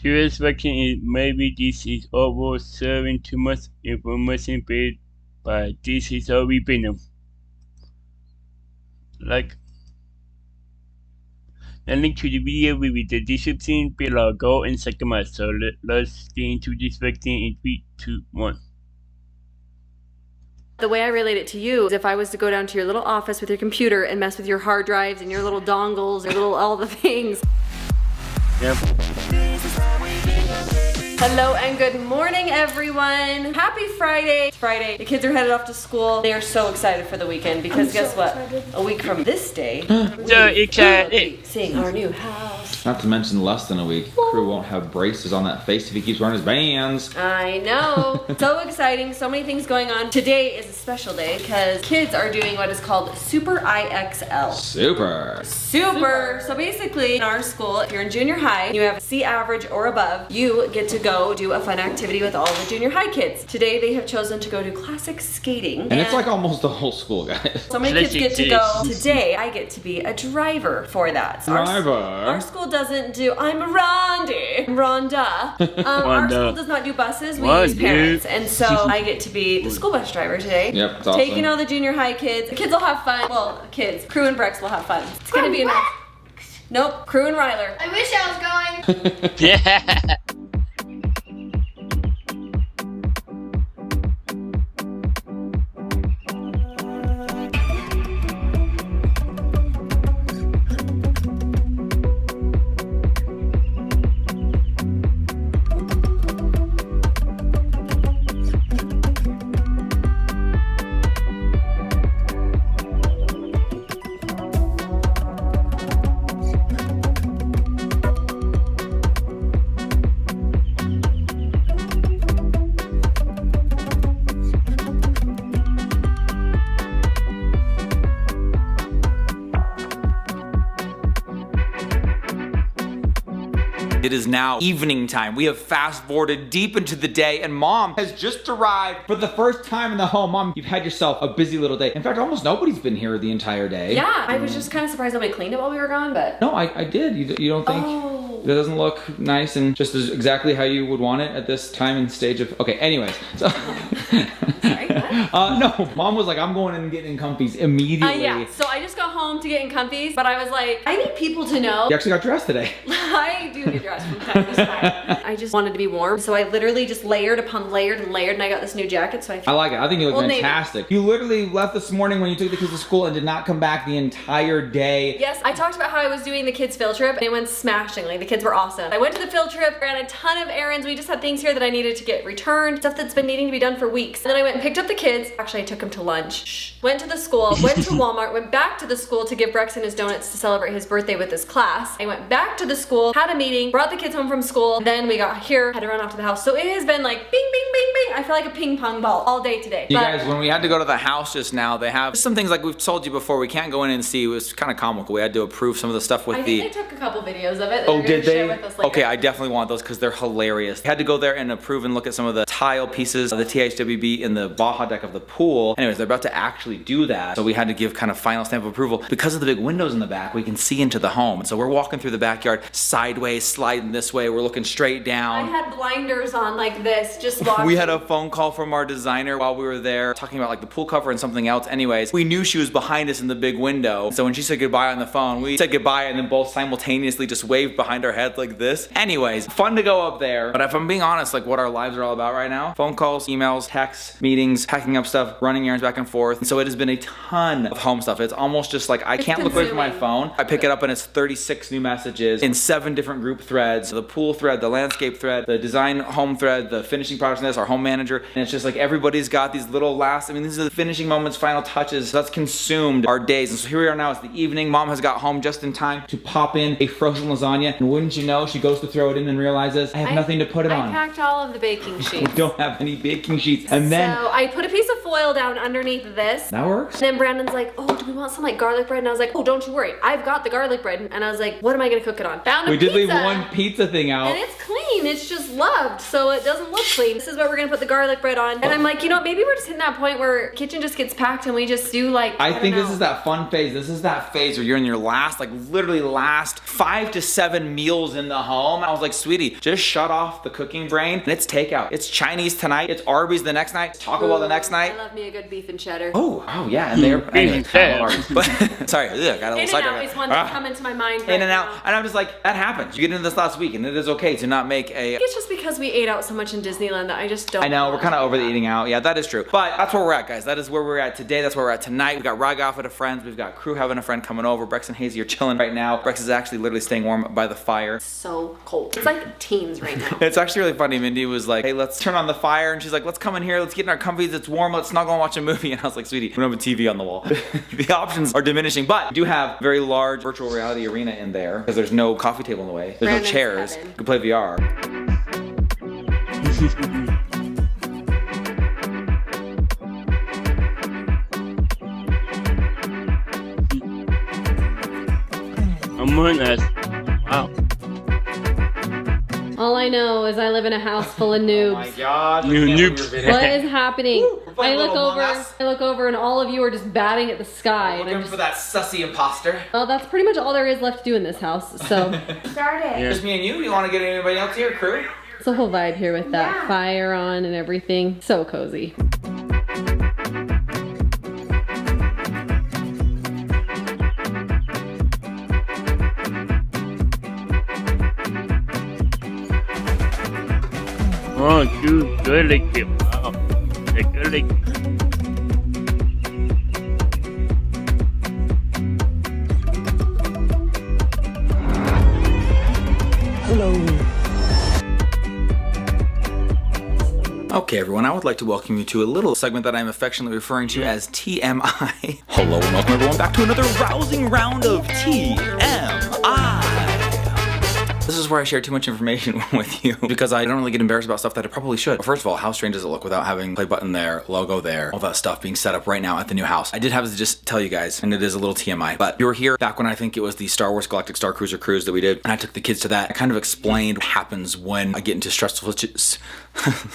Curious question is maybe this is over-serving too much information based, but this is our opinion. Like, the link to the video will be the description below. Go and check them out. So let's get into this vaccine in 3, 2, 1. The way I relate it to you is if I was to go down to your little office with your computer and mess with your hard drives and your little dongles, your little all the things. Yep. Hello and good morning, everyone. Happy Friday. It's Friday. The kids are headed off to school. They are so excited for the weekend because guess what? A week from this day, So excited. seeing our new house. Not to mention less than a week. Crew won't have braces on that face if he keeps wearing his bands. I know. So exciting. So many things going on. Today is a special day because kids are doing what is called Super IXL. Super. So basically in our school, if you're in junior high, you have a C average or above, you get to go do a fun activity with all the junior high kids. Today they have chosen to go do classic skating. And it's like almost the whole school, guys. So many kids get to go. Today I get to be a driver for that. So our school doesn't do, I'm Rhonda. Our school does not do buses, we use parents. And so I get to be the school bus driver today. Yep, it's awesome. Taking all the junior high kids. The kids will have fun. Well, kids. Crew and Brex will have fun. It's gonna be a nice. Nope, Crew and Ryler. I wish I was going. Yeah. It is now evening time. We have fast forwarded deep into the day and Mom has just arrived for the first time in the home. Mom, you've had yourself a busy little day. In fact, almost nobody's been here the entire day. Yeah, I was just kind of surprised nobody cleaned it while we were gone, but. No, I did. You don't think that doesn't look nice and just as exactly how you would want it at this time and stage of, okay, anyways. So, Sorry, what? no, Mom was like, I'm going in and getting in comfies immediately. Yeah, so I just got home to get in comfies, but I was like, I need people to know. You actually got dressed today. I do get dressed from time to time. I just wanted to be warm, so I literally just layered upon layered and layered, and I got this new jacket, so I like it. I think you look fantastic. You literally left this morning when you took the kids to school and did not come back the entire day. Yes, I talked about how I was doing the kids' field trip, and it went smashingly. The kids were awesome. I went to the field trip, ran a ton of errands. We just had things here that I needed to get returned, stuff that's been needing to be done for weeks. And then I went and picked up the kids. Actually, I took them to lunch. Went to the school, went to Walmart, went back to the school to give Brex and his donuts to celebrate his birthday with his class. I went back to the school, had a meeting, brought the kids home from school, then we got here, had to run off to the house. So it has been like bing, bing, bing, bing. I feel like a ping pong ball all day today. You guys, when we had to go to the house just now, they have some things like we've told you before, we can't go in and see. It was kind of comical. We had to approve some of the stuff with I think they took a couple videos of it. Oh, did they? Share with us later. Okay, I definitely want those because they're hilarious. We had to go there and approve and look at some of the tile pieces of the THWB in the Baja deck of the pool. Anyways, they're about to actually do that. So we had to give kind of final stamp of approval. Because of the big windows in the back, we can see into the home. So we're walking through the backyard sideways, sliding this way. We're looking straight down. I had blinders on like this, just watching. We had a phone call from our designer while we were there talking about like the pool cover and something else. Anyways, we knew she was behind us in the big window. So when she said goodbye on the phone, we said goodbye and then both simultaneously just waved behind our heads like this. Anyways, fun to go up there. But if I'm being honest, like what our lives are all about right now, phone calls, emails, texts, meetings, packing up stuff, running errands back and forth. And so it has been a ton of home stuff. It's almost just like I can't look away from my phone. I pick it up and it's 36 new messages in 7 different group threads. The pool thread, the landscape thread, the design home thread, the finishing products, and this, our home manager. And it's just like everybody's got these little last, I mean, these are the finishing moments, final touches. That's consumed our days. And so here we are now, it's the evening. Mom has got home just in time to pop in a frozen lasagna. And wouldn't you know, she goes to throw it in and realizes I have nothing to put it on. I packed all of the baking sheets. don't have any baking sheets. And then So I put a piece of foil down underneath this. that works. And then Brandon's like, oh, do we want some like garlic bread? And I was like, oh, don't you worry. I've got the garlic bread. And I was like, what am I gonna cook it on? Found a We pizza. did leave one pizza thing out. And it's clean, it's just loved, so it doesn't look clean. This is what we're gonna put the garlic bread on. And I'm like, you know, maybe we're just hitting that point where kitchen just gets packed and we just do like, I think don't this know. is that fun phase. This is that phase where you're in your last, like literally last 5 to 7 meals in the home. I was like, sweetie, just shut off the cooking brain and it's takeout. It's Chinese tonight, it's Arby's the next night, Taco Bell the next night. I love me a good beef and cheddar. Oh yeah, and they're anyway, I love Arby's. But sorry, got a little In and sidetracked. out is one that come into my mind. In and out, and I'm just like, that happens. You get into this last week, and it is okay to not make a. It's just because we ate out so much in Disneyland that I just don't. I know, we're kind of over the eating out. Yeah, that is true. But that's where we're at, guys. That is where we're at today. That's where we're at tonight. We've got Rag off with a friend. We've got crew having a friend coming over. Brex and Hazy are chilling right now. Brex is actually literally staying warm by the fire. So cold. It's like teens right now. It's actually really funny. Mindy was like, hey, let's turn on the fire. And she's like, let's come in here. Let's get in our comfies. It's warm. Let's snuggle and watch a movie. And I was like, sweetie, we don't have a TV on the wall. The options are diminishing. But we do have a very large virtual reality arena in there because there's no coffee table in the way. There's Brandon's no chairs. heaven. You can play VR. Among Us. Wow. All I know is I live in a house full of Oh my noobs. gosh. You noob. What is happening? we're playing I look Little over, Among Us. I look over, and all of you are just batting at the sky. And I'm Looking just, for that sussy imposter. well, that's pretty much all there is left to do in this house. So Start it. Just me and you? You want to get anybody else here, crew? it's a whole vibe here with that Yeah. fire on and everything. So cozy. Oh, dude, good like it. Wow. They're good like Okay, everyone, I would like to welcome you to a little segment that I'm affectionately referring to as TMI. Hello and welcome everyone back to another rousing round of TMI. This is where I share too much information with you because I don't really get embarrassed about stuff that I probably should. But first of all, how strange does it look without having play button there, logo there, all that stuff being set up right now at the new house? I did have to just tell you guys, and it is a little TMI, but you were here back when I think it was the Star Wars Galactic Star Cruiser cruise that we did, and I took the kids to that. I kind of explained what happens when I get into stressful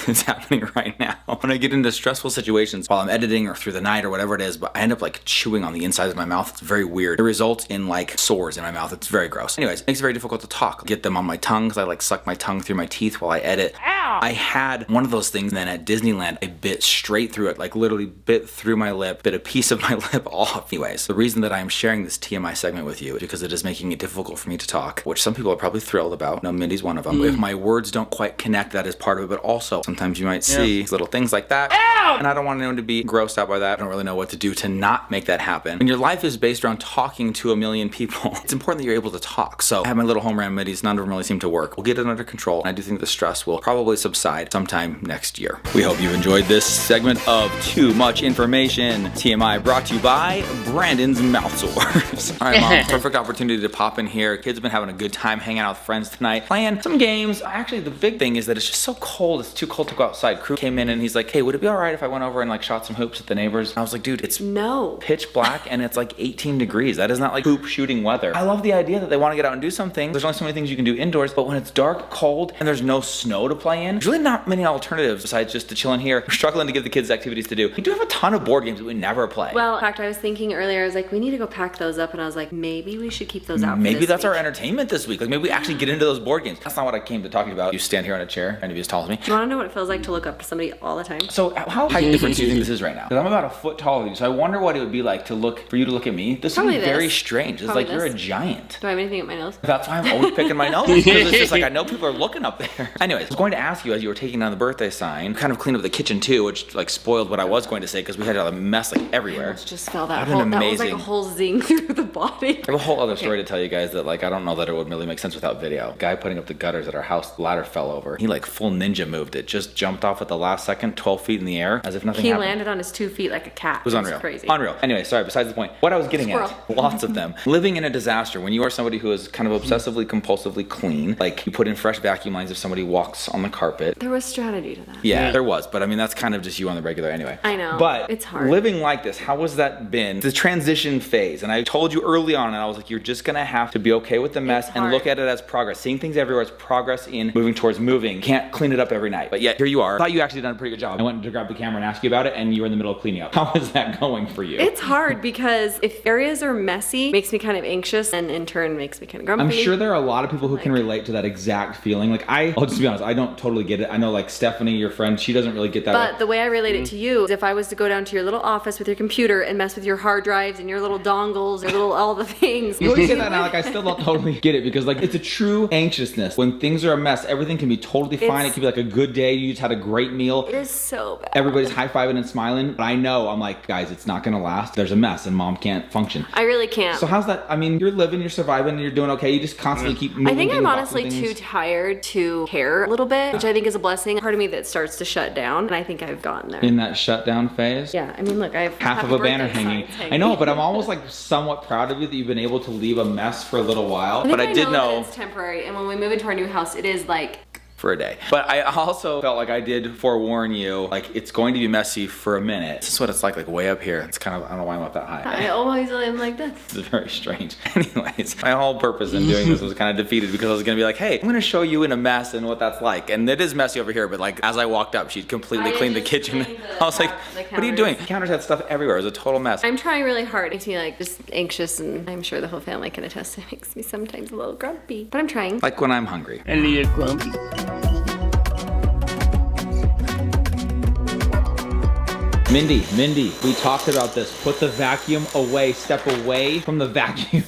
it's happening right now. When I get into stressful situations while I'm editing or through the night or whatever it is, but I end up like chewing on the inside of my mouth. It's very weird. It results in like sores in my mouth. It's very gross. Anyways, it makes it very difficult to talk. Get them on my tongue because I like suck my tongue through my teeth while I edit. Ow! I had one of those things, and then at Disneyland, I bit straight through it, like literally bit through my lip, bit a piece of my lip off. Anyways, the reason that I am sharing this TMI segment with you is because it is making it difficult for me to talk, which some people are probably thrilled about. No, Mindy's one of them. If my words don't quite connect, that is part of it, but also sometimes you might see little things like that. Ow! And I don't want anyone to be grossed out by that. I don't really know what to do to not make that happen. When your life is based around talking to a million people, it's important that you're able to talk. So I have my little home remedies. None of them really seem to work. We'll get it under control. And I do think the stress will probably subside sometime next year. We hope you've enjoyed this segment of Too Much Information. TMI brought to you by Brandon's Mouth Sores. All right, Mom, perfect opportunity to pop in here. Kids have been having a good time hanging out with friends tonight, playing some games. Actually, the big thing is that it's just so cold. It's too cold to go outside. Crew came in and he's like, hey, would it be all right if I went over and like shot some hoops at the neighbors? And I was like, dude, it's No. pitch black and it's like 18 degrees. That is not like hoop shooting weather. I love the idea that they want to get out and do something. There's only so many things you can do indoors, but when it's dark, cold, and there's no snow to play in, there's really not many alternatives besides just to chill in here. We're struggling to give the kids activities to do. We do have a ton of board games that we never play. Well, in fact, I was thinking earlier, I was like, we need to go pack those up, and I was like, maybe we should keep those out. Maybe for this that's our week. entertainment this week. Like maybe we actually get into those board games. That's not what I came to talking about. You stand here on a chair and you be as tall as me. Do you want to know what it feels like to look up to somebody all the time? So how height difference do you think this is right now? Because I'm about a foot taller than you, so I wonder what it would be like to look for you to look at me. This would Probably be very this. strange. It's Probably like you're a this. giant. Do I have anything at my nose? That's why I'm always picking my nose. Because it's just like I know people are looking up there. Anyways, I was going to ask you as you were taking down the birthday sign, kind of clean up the kitchen too, which like spoiled what I was going to say because we had a mess like everywhere. Just fell that That'd whole, been that was like a amazing. whole zing through the body. I have a whole other story to tell you guys that like I don't know that it would really make sense without video. Guy putting up the gutters at our house, the ladder fell over. He like full ninja moved it, just jumped off at the last second, 12 feet in the air, as if nothing He happened. landed on his 2 feet like a cat. It was unreal. Crazy. Unreal. Anyway, sorry, besides the point. What I was getting Squirrel. at, lots of them. Living in a disaster, when you are somebody who is kind of obsessively compulsively relatively clean. Like, you put in fresh vacuum lines if somebody walks on the carpet. There was strategy to that. Yeah, there was, but I mean, that's kind of just you on the regular anyway. I know, but it's hard. Living like this, how has that been? The transition phase, and I told you early on, and I was like, you're just gonna have to be okay with the mess and look at it as progress. Seeing things everywhere as progress in moving towards moving. Can't clean it up every night, but yet here you are. I thought you actually done a pretty good job. I went to grab the camera and ask you about it, and you were in the middle of cleaning up. How is that going for you? It's hard because if areas are messy, it makes me kind of anxious, and in turn makes me kind of grumpy. I'm sure there are a lot of people who can relate to that exact feeling. Like, I'll just be honest, I don't totally get it. I know, like, Stephanie, your friend, she doesn't really get that. But the way I relate it to you is if I was to go down to your little office with your computer and mess with your hard drives and your little dongles, your little all the things. You always say that now, like, I still don't totally get it, because, like, it's a true anxiousness. When things are a mess, everything can be totally fine. It could be like a good day, you just had a great meal. It is so bad. Everybody's high-fiving and smiling, but I know, I'm like, guys, it's not gonna last. There's a mess and mom can't function. I really can't. So how's that? I mean, you're living, you're surviving, and you're doing okay. You just constantly keep moving. I think I'm things, honestly too tired to care a little bit, which I think is a blessing. Part of me that starts to shut down, and I think I've gotten there. In that shutdown phase? Yeah, I mean, look, I have half of a banner hanging. I know, but I'm almost like somewhat proud of you that you've been able to leave a mess for a little while. But I did know that it's temporary, and when we move into our new house, it is like for a day. But I also felt like I did forewarn you, like, it's going to be messy for a minute. This is what it's like way up here. It's kind of, I don't know why I'm up that high. I always am like this. It's very strange. Anyways, my whole purpose in doing this was kind of defeated, because I was gonna be like, hey, I'm gonna show you in a mess and what that's like. And it is messy over here, but like, as I walked up, she'd completely cleaned the kitchen. I was like, what are you doing? The counters had stuff everywhere. It was a total mess. I'm trying really hard. It makes me like just anxious, and I'm sure the whole family can attest. It makes me sometimes a little grumpy, but I'm trying. Like when I'm hungry. A little grumpy. Mindy, we talked about this. Put the vacuum away. Step away from the vacuum.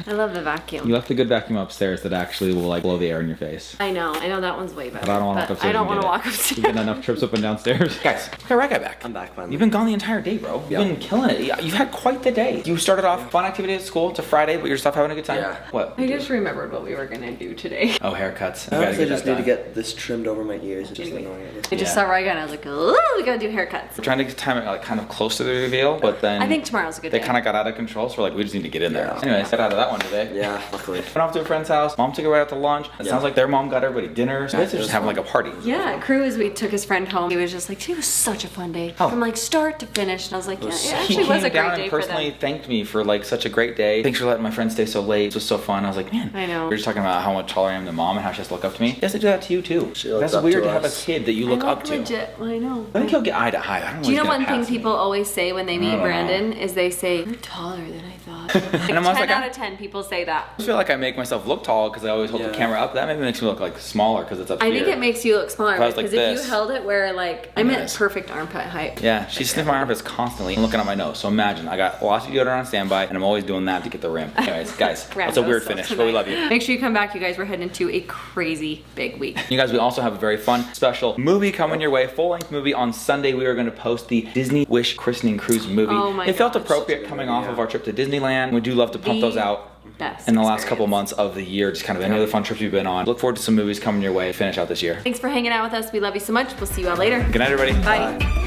I love the vacuum. You left a good vacuum upstairs that actually will like blow the air in your face. I know that one's way better. But I don't want to walk upstairs. I don't want to walk upstairs. You've been enough trips up and downstairs. Guys, we got Red Guy back. I'm back finally. You've been gone the entire day, bro. You've been killing it. You've had quite the day. You started off fun activity at school. It's a Friday, but you're just off having a good time. Yeah. What? I just remembered what we were gonna do today. Oh, haircuts. I honestly just need to get this trimmed over my ears. It's just annoying. I just saw Ryan and I was like, oh, we gotta do haircuts. We're trying to get time it like kind of close to the reveal, but then I think tomorrow's a good they day. kind of got out of control, so we're like, we just need to get in there. Anyways, got out of that one today. Yeah, luckily. Went off to a friend's house. Mom took her right out to lunch. It sounds like their mom got everybody dinner. So basically just having like a party. Yeah, Crew, as we took his friend home, he was just like, it was such a fun day. From like start to finish. And I was like, yeah, it actually was a great day for them. He came down and personally thanked me for like such a great day. Thanks for letting my friends stay so late. It was so fun. I was like, man. I know. We were just talking about how much taller I am than mom and how she has to look up to me. He has to do that to you too. That's weird to have a kid that you look up to. Legit. Well, I know. I think he'll get eye to eye. I don't know. Do you know one thing people always say when they meet Brandon is they say, you're taller than I thought. And I'm always 10 like, out of 10 people say that. I feel like I make myself look tall because I always hold the camera up. That maybe makes me look like smaller because it's up here. I think it makes you look smaller I was because like if this. you held it where like, I'm at perfect armpit height. Yeah, she's sniffing my armpits constantly and looking at my nose. So imagine, I got lots of deodorant on standby and I'm always doing that to get the rim. Anyways, guys, that's a weird finish, but we love you. Make sure you come back, you guys. We're heading into a crazy big week. You guys, we also have a very fun special movie coming your way. Full-length movie on Sunday. We are going to post the Disney Wish Christening Cruise movie. Oh my It felt gosh. appropriate coming off of our trip to Disneyland. We do love to pump those out. Best in the last couple months of the year, just kind of any of the fun trips we've been on. Look forward to some movies coming your way, finish out this year. Thanks for hanging out with us. We love you so much. We'll see you all later. Good night, everybody. Bye.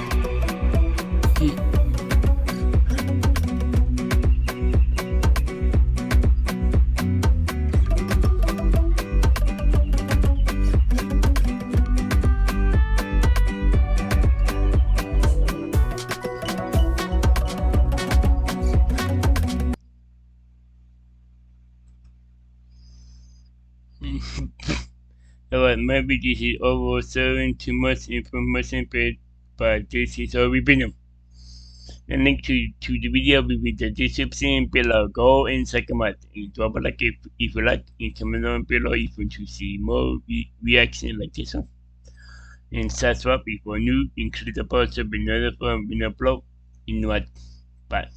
Alright, maybe this is oversharing too much information paid by this is our opinion. The link to the video will be in the description below. Go and check them out. And drop a like if you like, and comment down below if you want to see more reaction like this one. And subscribe if you're new, and click the bell to be notified when I upload. In what? Bye.